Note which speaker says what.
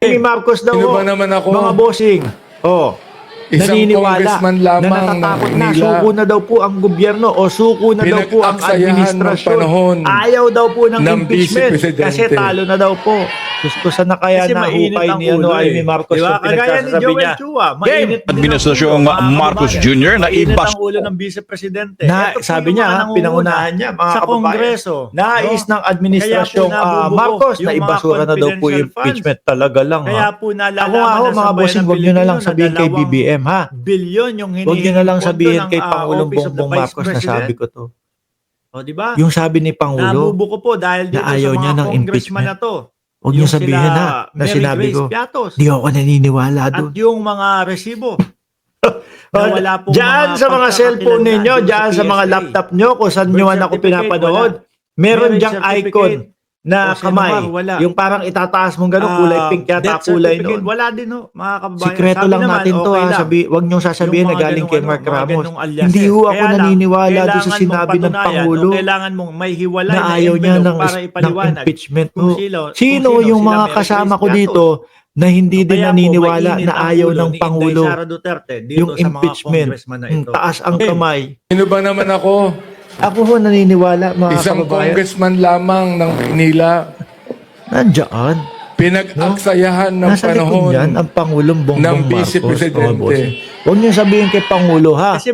Speaker 1: Ni Marcos daw,
Speaker 2: Sino ba naman ako?
Speaker 1: mga bossing,
Speaker 2: Isang
Speaker 1: naniniwala
Speaker 2: congressman
Speaker 1: na
Speaker 2: lamang
Speaker 1: natatakot
Speaker 2: ng
Speaker 1: na
Speaker 2: Manila.
Speaker 1: suko na daw po ang gobyerno o suko na daw po ang
Speaker 2: Pinag-aksayahan ng
Speaker 1: administrasyon.
Speaker 2: panahon
Speaker 1: Ayaw daw po ng
Speaker 2: ng
Speaker 1: impeachment
Speaker 2: Vice-Presidente.
Speaker 1: kasi talo na daw po. Gusto sana kaya
Speaker 3: Kasi
Speaker 1: na
Speaker 3: mainit
Speaker 1: hukay
Speaker 3: ang
Speaker 1: ni
Speaker 3: ulo
Speaker 1: Amy Marcos
Speaker 3: Diba?
Speaker 1: yung
Speaker 3: Kagaya ni
Speaker 1: pinagsasabi
Speaker 3: Joel
Speaker 1: niya.
Speaker 3: Chua, mainit din ang
Speaker 4: Administrasyong
Speaker 3: ulo, mga
Speaker 4: Marcos
Speaker 3: kababayan.
Speaker 4: Jr. na
Speaker 3: Mainit
Speaker 4: ibas-
Speaker 3: ang ulo ng Vice-Presidente.
Speaker 1: Na,
Speaker 3: Ito po
Speaker 1: sabi
Speaker 3: yung
Speaker 1: niya,
Speaker 3: mga nangunguna
Speaker 1: pinangunahan niya, mga
Speaker 3: sa
Speaker 1: kababayan.
Speaker 3: Kongreso.
Speaker 1: Nais
Speaker 3: no?
Speaker 1: ng administrasyong
Speaker 3: Kaya po nabubuo
Speaker 1: Marcos na
Speaker 3: yung mga
Speaker 1: ibasura na daw po yung
Speaker 3: confidential
Speaker 1: impeachment. Talaga lang,
Speaker 3: Kaya
Speaker 1: ha?
Speaker 3: po
Speaker 1: Ako
Speaker 3: nalalaman
Speaker 1: nga ho,
Speaker 3: na sa
Speaker 1: mga
Speaker 3: bayan
Speaker 1: bossing,
Speaker 3: ng
Speaker 1: wag nyo na lang
Speaker 3: Pilipino
Speaker 1: sabihin kay
Speaker 3: dalawang
Speaker 1: BBM, ha?
Speaker 3: bilyon yung
Speaker 1: Huwag nyo na lang
Speaker 3: hinihingi
Speaker 1: sabihin
Speaker 3: pondo
Speaker 1: kay
Speaker 3: ng,
Speaker 1: Pangulong
Speaker 3: Office of the
Speaker 1: Bongbong
Speaker 3: Vice
Speaker 1: Marcos na
Speaker 3: President.
Speaker 1: sabi ko to.
Speaker 3: O, di ba?
Speaker 1: Yung sabi ni Pangulo,
Speaker 3: Nabubuko po dahil dito
Speaker 1: na ayaw
Speaker 3: sa
Speaker 1: niya
Speaker 3: mga
Speaker 1: ng
Speaker 3: congressman
Speaker 1: impeachment.
Speaker 3: na to.
Speaker 1: huwag nyo
Speaker 3: Yung
Speaker 1: sabihin,
Speaker 3: sila
Speaker 1: ha, na
Speaker 3: Mary
Speaker 1: sinabi
Speaker 3: Grace
Speaker 1: ko.
Speaker 3: Piatos.
Speaker 1: Di ako naniniwala
Speaker 3: At
Speaker 1: doon.
Speaker 3: yung mga resibo. Na wala pong
Speaker 1: Diyan
Speaker 3: mga
Speaker 1: sa mga cellphone
Speaker 3: pagkakakilanlan
Speaker 1: ninyo,
Speaker 3: doon sa
Speaker 1: diyan sa mga
Speaker 3: PSA.
Speaker 1: laptop nyo, kung saan nyo
Speaker 3: Birth
Speaker 1: man ako
Speaker 3: certificate,
Speaker 1: pinapanood, meron
Speaker 3: Marriage
Speaker 1: diyang
Speaker 3: certificate,
Speaker 1: icon na
Speaker 3: o
Speaker 1: kamay.
Speaker 3: Senomar, wala.
Speaker 1: Yung parang itataas mong gano'n, kulay pink yata
Speaker 3: Death
Speaker 1: kulay
Speaker 3: certificate,
Speaker 1: noon.
Speaker 3: wala din no, mga kababayan.
Speaker 1: Sikreto
Speaker 3: Sabi
Speaker 1: lang
Speaker 3: naman,
Speaker 1: natin to,
Speaker 3: okay
Speaker 1: ha.
Speaker 3: lang.
Speaker 1: Huwag nyo sasabihin
Speaker 3: Yung
Speaker 1: na
Speaker 3: mga
Speaker 1: galing kay
Speaker 3: ganung
Speaker 1: Mark
Speaker 3: mga
Speaker 1: Ramos.
Speaker 3: ganung aliases.
Speaker 1: Hindi ho ako
Speaker 3: Kaya lang,
Speaker 1: naniniwala doon sa
Speaker 3: kailangan mong
Speaker 1: sinabi ng
Speaker 3: patunayan
Speaker 1: Pangulo
Speaker 3: o kailangan mong may hiwalay
Speaker 1: na
Speaker 3: na
Speaker 1: ayaw niya
Speaker 3: envelope
Speaker 1: ng
Speaker 3: para ipaliwanag
Speaker 1: impeachment.
Speaker 3: kung
Speaker 1: ho. Sino yung
Speaker 3: sila
Speaker 1: mga
Speaker 3: Mary
Speaker 1: kasama
Speaker 3: Grace
Speaker 1: ko
Speaker 3: Piatos.
Speaker 1: dito na hindi din
Speaker 3: Kaya po,
Speaker 1: naniniwala
Speaker 3: mainit
Speaker 1: na
Speaker 3: ang
Speaker 1: ayaw
Speaker 3: ulo
Speaker 1: ng
Speaker 3: ni Inday
Speaker 1: Pangulo
Speaker 3: Sara Duterte dito
Speaker 1: yung
Speaker 3: sa mga
Speaker 1: impeachment?
Speaker 3: congressman na ito.
Speaker 1: Taas ang
Speaker 3: Okay.
Speaker 1: kamay.
Speaker 2: Sino ba naman ako?
Speaker 1: Ako ho naniniwala, mga
Speaker 2: Isang
Speaker 1: kababayan.
Speaker 2: congressman lamang ng Manila.
Speaker 1: Nandiyan.
Speaker 2: Pinag-aksayahan ng
Speaker 1: Nasa likod
Speaker 2: panahon
Speaker 1: yan ang Pangulong Bongbong
Speaker 2: ng
Speaker 1: Marcos.
Speaker 2: Vice-Presidente.
Speaker 1: Huwag niyo sabihin kay Pangulo, ha?
Speaker 3: Kasi